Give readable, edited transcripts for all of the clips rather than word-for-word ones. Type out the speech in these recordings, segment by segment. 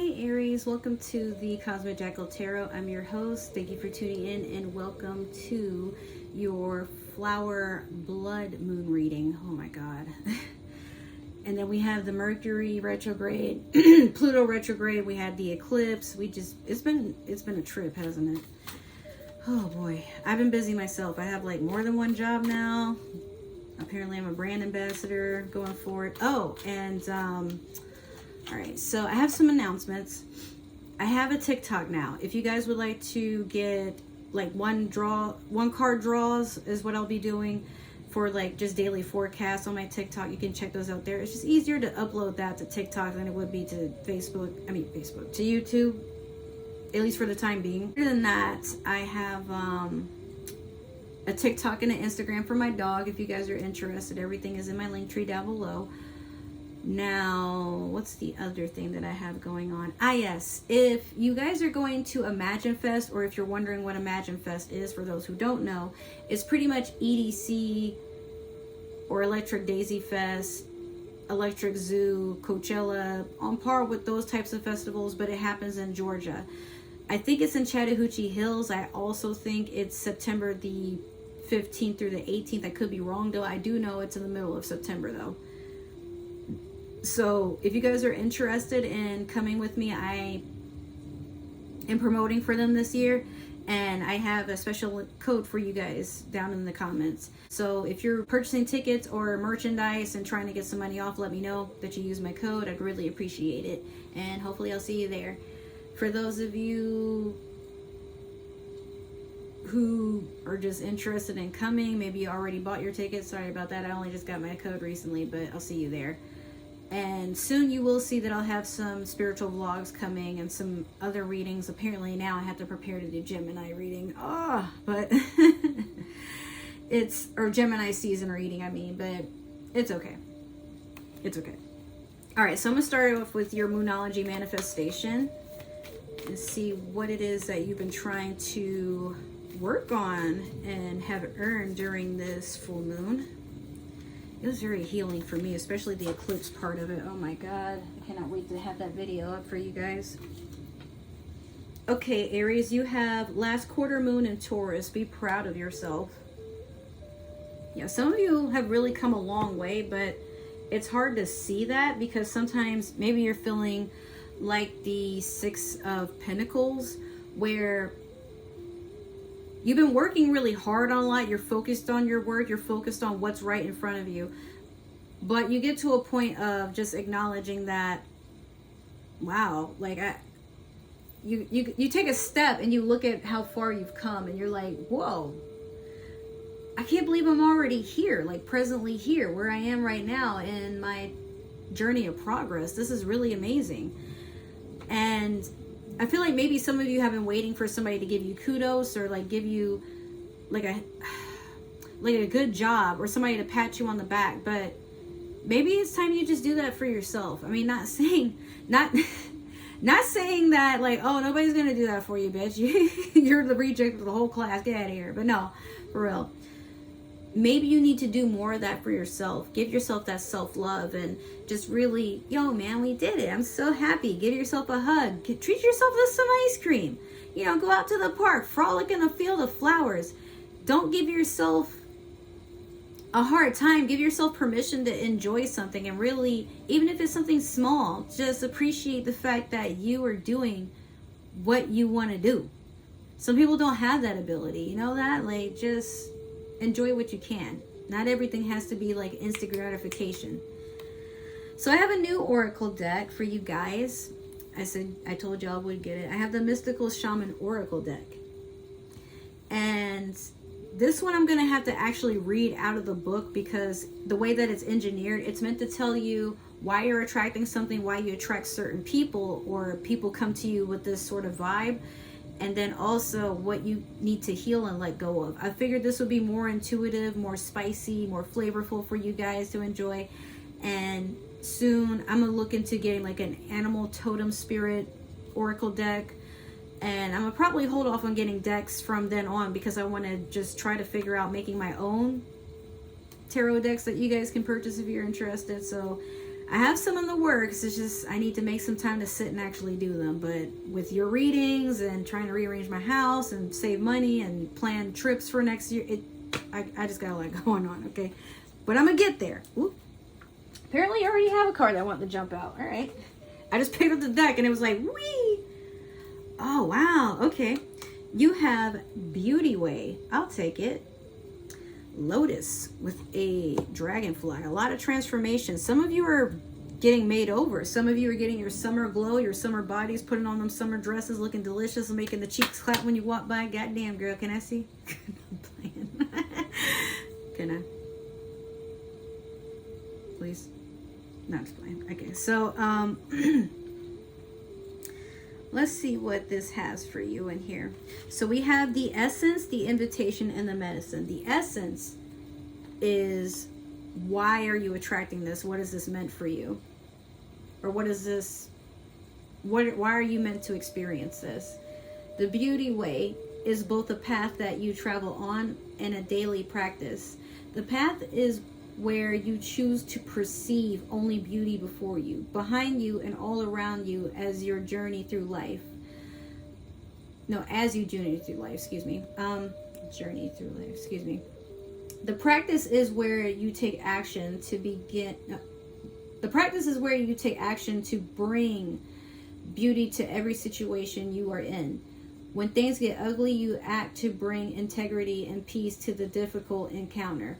Hi Aries, welcome to the Cosmic Jackal Tarot. I'm your host. Thank you for tuning in and welcome to your flower blood moon reading. Oh my god. And then we have the Mercury retrograde, Pluto retrograde, we had the eclipse. It's been a trip, hasn't it? Oh boy. I've been busy myself. I have like more than one job now. Apparently I'm a brand ambassador going for it. Oh, and all right, so I have some announcements. I have a TikTok now. If you guys would like to get like one card draws is what I'll be doing for like just daily forecasts on my TikTok. You can check those out there. It's just easier to upload that to TikTok than it would be to to YouTube, at least for the time being. Other than that, I have a TikTok and an Instagram for my dog. If you guys are interested, everything is in my link tree down below. Now, what's the other thing that I have going on? Yes, if you guys are going to Imagine Fest, or if you're wondering what Imagine Fest is, for those who don't know, it's pretty much EDC or Electric Daisy Fest, Electric Zoo, Coachella, on par with those types of festivals, but it happens in Georgia. I think it's in Chattahoochee Hills. I also think it's September the 15th through the 18th. I could be wrong though. I do know it's in the middle of September though. So if you guys are interested in coming with me, I am promoting for them this year, and I have a special code for you guys down in the comments. So if you're purchasing tickets or merchandise and trying to get some money off, let me know that you use my code. I'd really appreciate it, and hopefully I'll see you there. For those of you who are just interested in coming, maybe you already bought your tickets, sorry about that, I only just got my code recently, but I'll see you there. And soon you will see that I'll have some spiritual vlogs coming and some other readings. Apparently now I have to prepare to do Gemini reading. But or Gemini season reading, but it's okay. It's okay. All right, so I'm going to start off with your Moonology manifestation and see what it is that you've been trying to work on and have earned during this full moon. It was very healing for me, especially the eclipse part of it. Oh my god, I cannot wait to have that video up for you guys. Okay, Aries, you have last quarter moon in Taurus. Be proud of yourself. Yeah, some of you have really come a long way, but it's hard to see that because sometimes maybe you're feeling like the Six of Pentacles, where you've been working really hard on a lot. You're focused on your work. You're focused on what's right in front of you. But you get to a point of just acknowledging that, wow, like you take a step and you look at how far you've come and you're like, whoa, I can't believe I'm already here, like presently here, where I am right now in my journey of progress. This is really amazing. And I feel like maybe some of you have been waiting for somebody to give you kudos or like give you like a good job or somebody to pat you on the back, but maybe it's time you just do that for yourself. I mean, not saying that like, oh, nobody's gonna do that for you, bitch. You're the reject of the whole class. Get out of here. But no, for real. Maybe you need to do more of that for yourself. Give yourself that self-love and just really, yo, man, we did it. I'm so happy. Give yourself a hug. Treat yourself to some ice cream. You know, go out to the park. Frolic in a field of flowers. Don't give yourself a hard time. Give yourself permission to enjoy something. And really, even if it's something small, just appreciate the fact that you are doing what you want to do. Some people don't have that ability. You know that? Like, just enjoy what you can. Not everything has to be like instant gratification. So I have a new oracle deck for you guys. I told y'all I would get it. I have the Mystical Shaman Oracle deck. And this one I'm going to have to actually read out of the book because the way that it's engineered, it's meant to tell you why you're attracting something, why you attract certain people, or people come to you with this sort of vibe. And then also what you need to heal and let go of. I figured this would be more intuitive, more spicy, more flavorful for you guys to enjoy. And soon I'm gonna look into getting like an animal totem spirit oracle deck. And I'm gonna probably hold off on getting decks from then on because I want to just try to figure out making my own tarot decks that you guys can purchase if you're interested. So I have some in the works. It's just I need to make some time to sit and actually do them. But with your readings and trying to rearrange my house and save money and plan trips for next year, I just got a lot going on, okay? But I'm going to get there. Oop. Apparently I already have a card that I want to jump out. All right. I just picked up the deck and it was like, whee! Oh, wow. Okay. You have Beauty Way. I'll take it. Lotus with a dragonfly. A lot of transformation. Some of you are getting made over. Some of you are getting your summer glow, your summer bodies, putting on them summer dresses, looking delicious and making the cheeks clap when you walk by. Goddamn, girl. Can I see? I'm playing. Can I? Please? No, I'm just playing. Okay, so let's see what this has for you in here. So we have the essence, the invitation, and the medicine. The essence is, why are you attracting this? What is this meant for you? Or what is this? Why are you meant to experience this? The beauty way is both a path that you travel on and a daily practice. The path is where you choose to perceive only beauty before you, behind you, and all around you as your journey through life. No, as you journey through life, excuse me. Journey through life, excuse me. The practice is where you take action to begin. No, the practice is where you take action to bring beauty to every situation you are in. When things get ugly, you act to bring integrity and peace to the difficult encounter.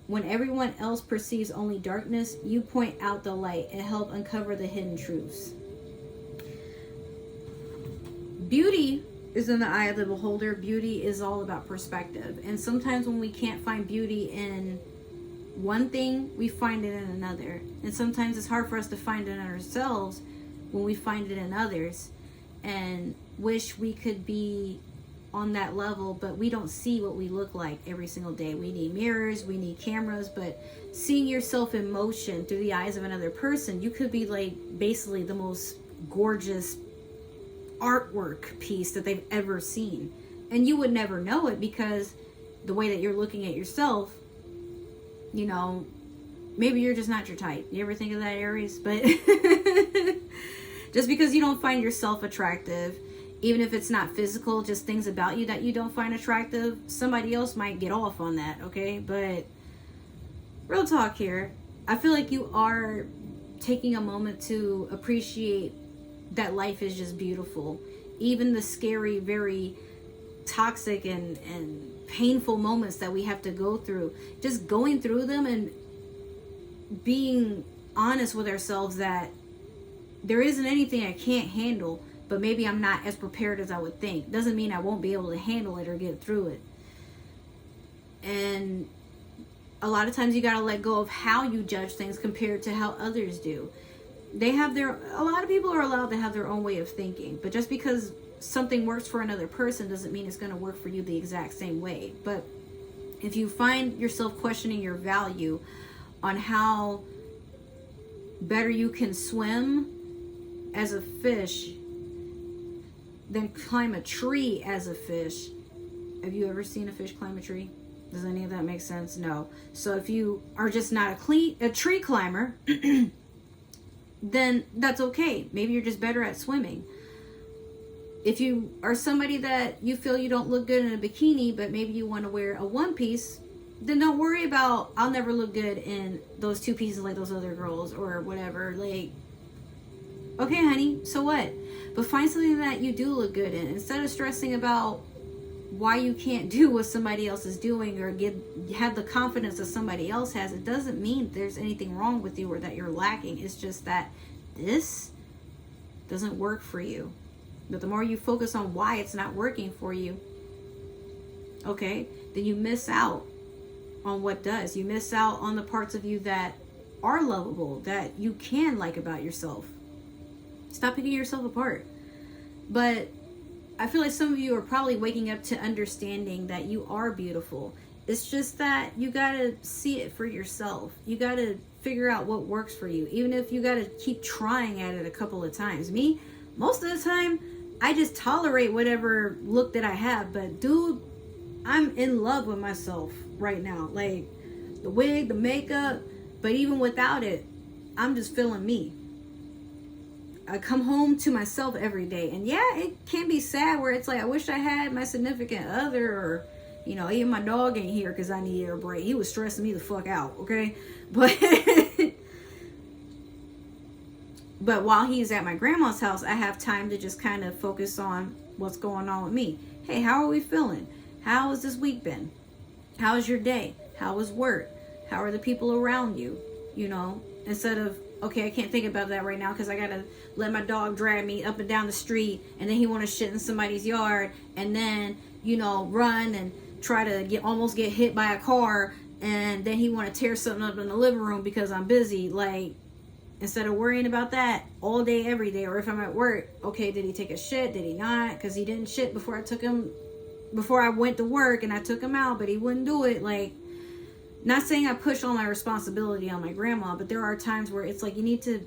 When everyone else perceives only darkness, you point out the light and help uncover the hidden truths. Beauty is in the eye of the beholder. Beauty is all about perspective. And sometimes when we can't find beauty in one thing, we find it in another. And sometimes it's hard for us to find it in ourselves when we find it in others. And wish we could be on that level, but we don't see what we look like every single day. We need mirrors, we need cameras, but seeing yourself in motion through the eyes of another person, you could be like basically the most gorgeous artwork piece that they've ever seen. And you would never know it because the way that you're looking at yourself, you know, maybe you're just not your type. You ever think of that, Aries? But just because you don't find yourself attractive, even if it's not physical, just things about you that you don't find attractive, somebody else might get off on that, okay? But real talk here, I feel like you are taking a moment to appreciate that life is just beautiful. Even the scary, very toxic and painful moments that we have to go through, just going through them and being honest with ourselves that there isn't anything I can't handle, but maybe I'm not as prepared as I would think. Doesn't mean I won't be able to handle it or get through it. And a lot of times you got to let go of how you judge things compared to how others do. A lot of people are allowed to have their own way of thinking, but just because something works for another person doesn't mean it's going to work for you the exact same way. But if you find yourself questioning your value on how better you can swim as a fish than climb a tree as a fish. Have you ever seen a fish climb a tree? Does any of that make sense? No. So if you are just not a tree climber, then that's okay. Maybe you're just better at swimming. If you are somebody that you feel you don't look good in a bikini, but maybe you want to wear a one piece, then don't worry about, I'll never look good in those two pieces like those other girls or whatever. Like, okay, honey, so what? But find something that you do look good in. Instead of stressing about why you can't do what somebody else is doing or have the confidence that somebody else has, it doesn't mean there's anything wrong with you or that you're lacking. It's just that this doesn't work for you. But the more you focus on why it's not working for you, okay, then you miss out on what does. You miss out on the parts of you that are lovable, that you can like about yourself. Stop picking yourself apart. But I feel like some of you are probably waking up to understanding that you are beautiful. It's just that you gotta see it for yourself. You gotta figure out what works for you, even if you gotta keep trying at it a couple of times. Me, most of the time, I just tolerate whatever look that I have. But dude, I'm in love with myself right now. Like the wig, the makeup, but even without it, I'm just feeling me. I come home to myself every day. And yeah, it can be sad where it's like, I wish I had my significant other, or, you know, even my dog ain't here because I needed a break. He was stressing me the fuck out, okay? But but while he's at my grandma's house, I have time to just kind of focus on what's going on with me. Hey, how are we feeling? How has this week been? How was your day? How was work? How are the people around you? You know, instead of, okay, I can't think about that right now because I gotta let my dog drag me up and down the street, and then he want to shit in somebody's yard, and then, you know, run and try to almost get hit by a car, and then he want to tear something up in the living room because I'm busy. Like, instead of worrying about that all day, every day, or if I'm at work, okay, did he take a shit? Did he not? Because he didn't shit before I went to work, and I took him out, but he wouldn't do it. Like, not saying I push all my responsibility on my grandma, but there are times where it's like you need to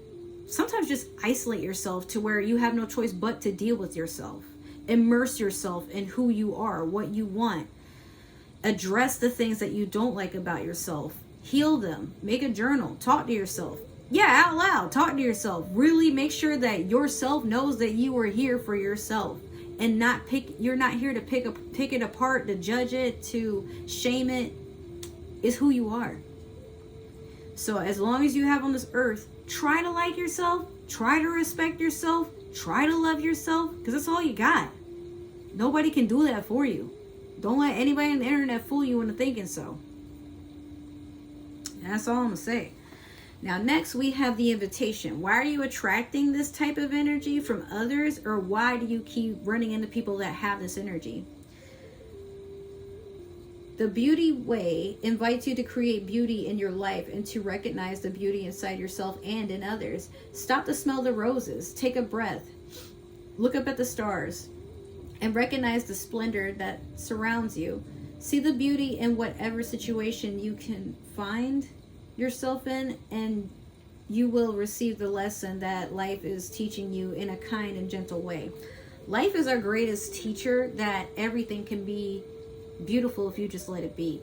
sometimes just isolate yourself to where you have no choice but to deal with yourself. Immerse yourself in who you are, what you want. Address the things that you don't like about yourself. Heal them. Make a journal. Talk to yourself. Yeah, out loud. Talk to yourself. Really make sure that yourself knows that you are here for yourself, and you're not here to pick it apart, to judge it, to shame it. Is who you are. So as long as you have on this earth, try to like yourself, try to respect yourself, try to love yourself, because that's all you got. Nobody can do that for you. Don't let anybody on the internet fool you into thinking so. And that's all I'm gonna say. Now next we have the invitation. Why are you attracting this type of energy from others, or why do you keep running into people that have this energy? The beauty way invites you to create beauty in your life and to recognize the beauty inside yourself and in others. Stop to smell the roses. Take a breath. Look up at the stars and recognize the splendor that surrounds you. See the beauty in whatever situation you can find yourself in, and you will receive the lesson that life is teaching you in a kind and gentle way. Life is our greatest teacher, that everything can be beautiful if you just let it be.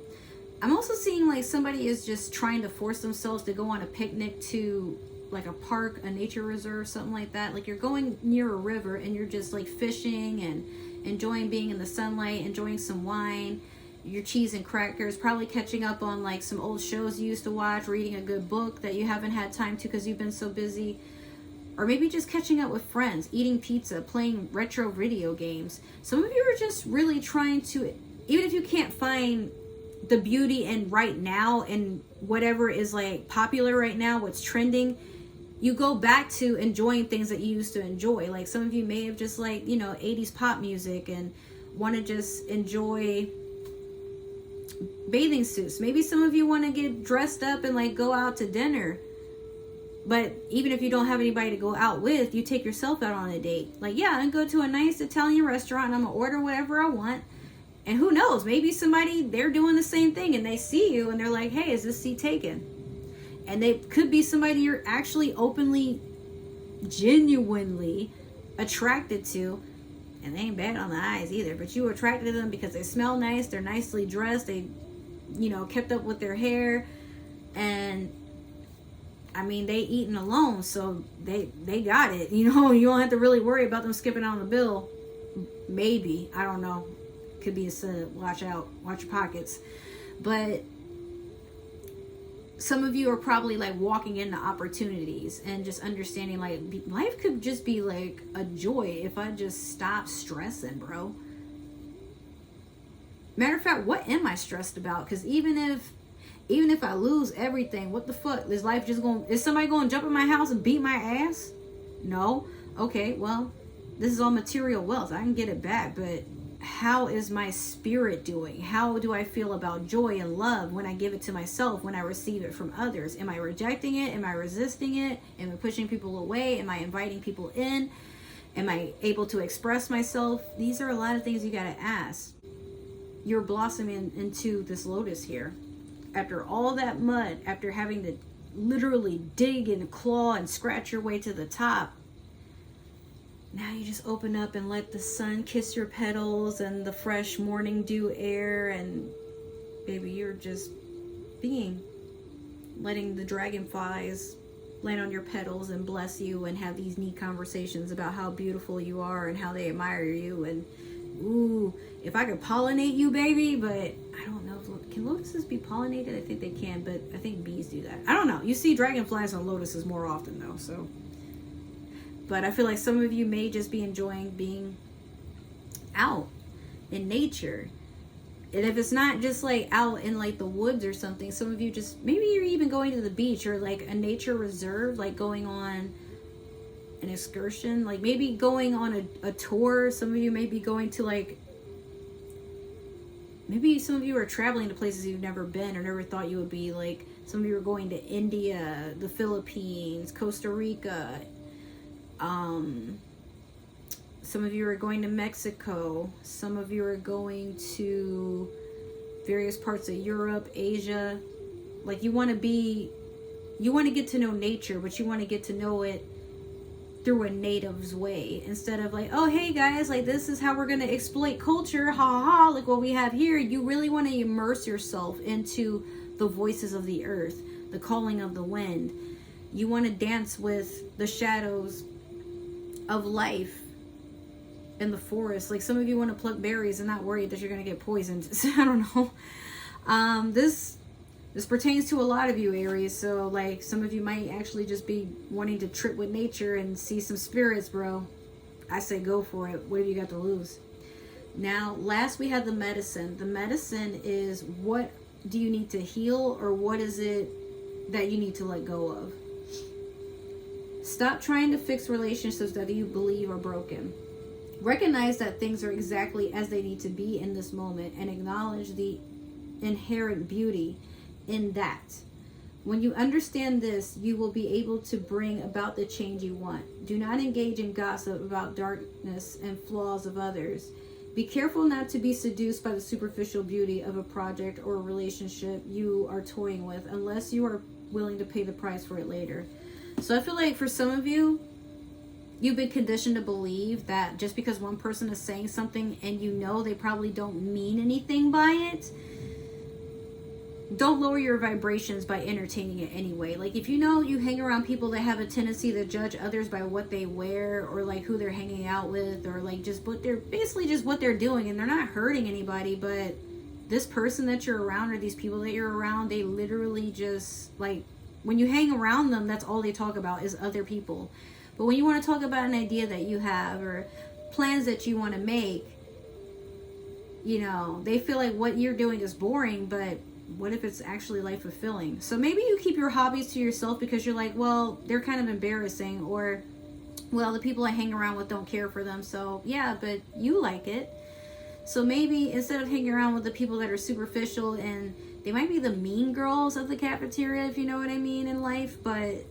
I'm also seeing like somebody is just trying to force themselves to go on a picnic to like a park, a nature reserve, something like that. Like you're going near a river and you're just like fishing and enjoying being in the sunlight, enjoying some wine, your cheese and crackers, probably catching up on like some old shows you used to watch, reading a good book that you haven't had time to because you've been so busy. Or maybe just catching up with friends, eating pizza, playing retro video games. Some of you are just really trying to, even if you can't find the beauty in right now and whatever is like popular right now, what's trending, you go back to enjoying things that you used to enjoy. Like some of you may have just like, you know, 80s pop music and want to just enjoy bathing suits. Maybe some of you want to get dressed up and like go out to dinner. But even if you don't have anybody to go out with, you take yourself out on a date. Like, yeah, I'm going to go to a nice Italian restaurant and I'm going to order whatever I want. And who knows, maybe somebody, they're doing the same thing and they see you and they're like, hey, is this seat taken? And they could be somebody you're actually openly, genuinely attracted to. And they ain't bad on the eyes either, but you were attracted to them because they smell nice, they're nicely dressed, they, you know, kept up with their hair. And I mean, they eating alone, so they got it. You know, you don't have to really worry about them skipping on the bill. Maybe, I don't know. Could be a sin. Watch out, watch your pockets. But some of you are probably like walking into opportunities and just understanding like life could just be like a joy if I just stop stressing, bro. Matter of fact, what am I stressed about? Because even if I lose everything, what the fuck? Is life just going, is somebody going to jump in my house and beat my ass? No. Okay, well, this is all material wealth. I can get it back, but how is my spirit doing? How do I feel about joy and love when I give it to myself, when I receive it from others? Am I rejecting it? Am I resisting it? Am I pushing people away? Am I inviting people in? Am I able to express myself? These are a lot of things you got to ask. You're blossoming into this lotus here. After all that mud, after having to literally dig and claw and scratch your way to the top, now you just open up and let the sun kiss your petals and the fresh morning dew air, and baby, you're just being, letting the dragonflies land on your petals and bless you and have these neat conversations about how beautiful you are and how they admire you. And ooh, if I could pollinate you, baby. But I don't know, can lotuses be pollinated? I think they can, but I think bees do that. I don't know. You see dragonflies on lotuses more often though, so. But I feel like some of you may just be enjoying being out in nature. And if it's not just like out in like the woods or something, some of you just, maybe you're even going to the beach or like a nature reserve, like going on an excursion, like maybe going on a tour. Some of you may be going to like, maybe some of you are traveling to places you've never been or never thought you would be. Like some of you are going to India, the Philippines, Costa Rica. Some of you are going to Mexico. Some of you are going to various parts of Europe, Asia. Like you want to get to know nature, but you want to get to know it through a native's way. Instead of like, oh, hey guys, like this is how we're going to exploit culture. Ha ha ha. Like what we have here. You really want to immerse yourself into the voices of the earth, the calling of the wind. You want to dance with the shadows of life in the forest. Like some of you want to pluck berries and not worry that you're going to get poisoned. I don't know. This pertains to a lot of you, Aries. So like some of you might actually just be wanting to trip with nature and see some spirits, bro. I say go for it. What have you got to lose? Now, last we had the medicine. The medicine is, what do you need to heal, or what is it that you need to let go of? Stop trying to fix relationships that you believe are broken. Recognize that things are exactly as they need to be in this moment and acknowledge the inherent beauty in that. When you understand this, you will be able to bring about the change you want. Do not engage in gossip about darkness and flaws of others. Be careful not to be seduced by the superficial beauty of a project or a relationship you are toying with, unless you are willing to pay the price for it later. So I feel like for some of you, you've been conditioned to believe that just because one person is saying something and you know they probably don't mean anything by it, don't lower your vibrations by entertaining it anyway. Like if you know you hang around people that have a tendency to judge others by what they wear, or like who they're hanging out with, or like just what they're basically just what they're doing, and they're not hurting anybody, but this person that you're around or these people that you're around, they literally just like, when you hang around them, that's all they talk about is other people. But when you want to talk about an idea that you have or plans that you want to make, you know, they feel like what you're doing is boring, but what if it's actually life fulfilling? So maybe you keep your hobbies to yourself because you're like, well, they're kind of embarrassing, or, well, the people I hang around with don't care for them. So yeah, but you like it. So maybe instead of hanging around with the people that are superficial, and they might be the mean girls of the cafeteria, if you know what I mean, in life, but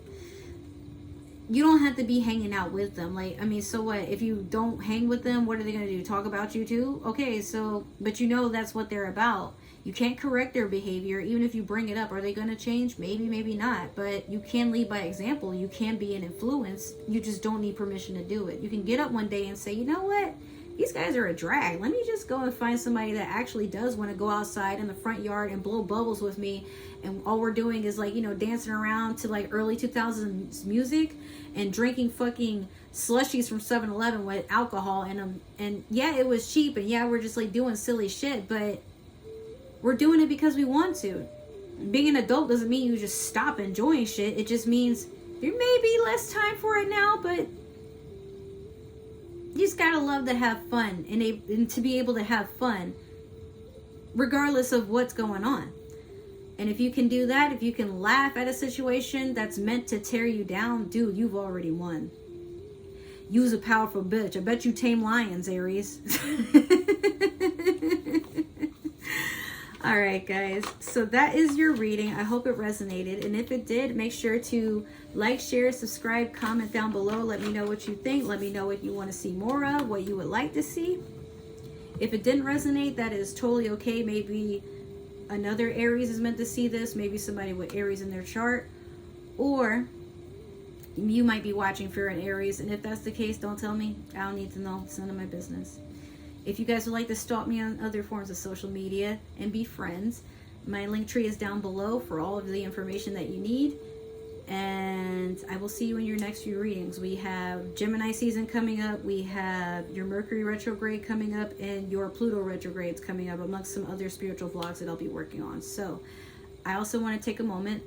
you don't have to be hanging out with them. Like, I mean, so what? If you don't hang with them, what are they going to do? Talk about you too? Okay, so, but you know that's what they're about. You can't correct their behavior, even if you bring it up. Are they going to change? Maybe, maybe not. But you can lead by example. You can be an influence. You just don't need permission to do it. You can get up one day and say, you know what? These guys are a drag. Let me just go and find somebody that actually does want to go outside in the front yard and blow bubbles with me. And all we're doing is like, you know, dancing around to like early 2000s music and drinking fucking slushies from 7-Eleven with alcohol in them. And yeah, it was cheap. And yeah, we're just like doing silly shit. But we're doing it because we want to. Being an adult doesn't mean you just stop enjoying shit. It just means there may be less time for it now, but you just gotta love to have fun and to be able to have fun regardless of what's going on. And if you can do that, if you can laugh at a situation that's meant to tear you down, dude, you've already won. You's a powerful bitch. I bet you tame lions, Aries. All right, guys. So that is your reading. I hope it resonated. And if it did, make sure to like, share, subscribe, comment down below. Let me know what you think. Let me know what you want to see more of, what you would like to see. If it didn't resonate, that is totally okay. Maybe another Aries is meant to see this. Maybe somebody with Aries in their chart. Or you might be watching for an Aries. And if that's the case, don't tell me. I don't need to know. It's none of my business. If you guys would like to stalk me on other forms of social media and be friends, my link tree is down below for all of the information that you need. And I will see you in your next few readings. We have Gemini season coming up. We have your Mercury retrograde coming up, and your Pluto retrogrades coming up, amongst some other spiritual vlogs that I'll be working on. So I also want to take a moment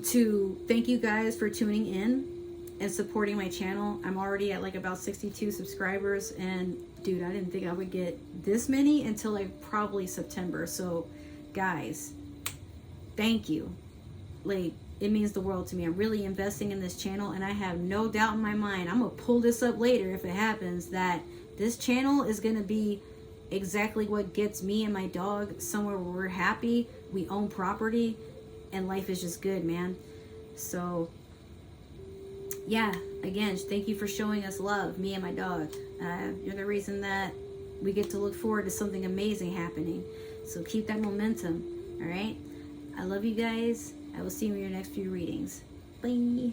to thank you guys for tuning in and supporting my channel. I'm already at like about 62 subscribers, and dude, I didn't think I would get this many until like probably September. So guys, thank you. Like, it means the world to me. I'm really investing in this channel, and I have no doubt in my mind, I'm gonna pull this up later if it happens, that this channel is gonna be exactly what gets me and my dog somewhere where we're happy, we own property, and life is just good, man. So yeah, again, thank you for showing us love, me and my dog. You're the reason that we get to look forward to something amazing happening. So keep that momentum. All right, I love you guys. I will see you in your next few readings. Bye.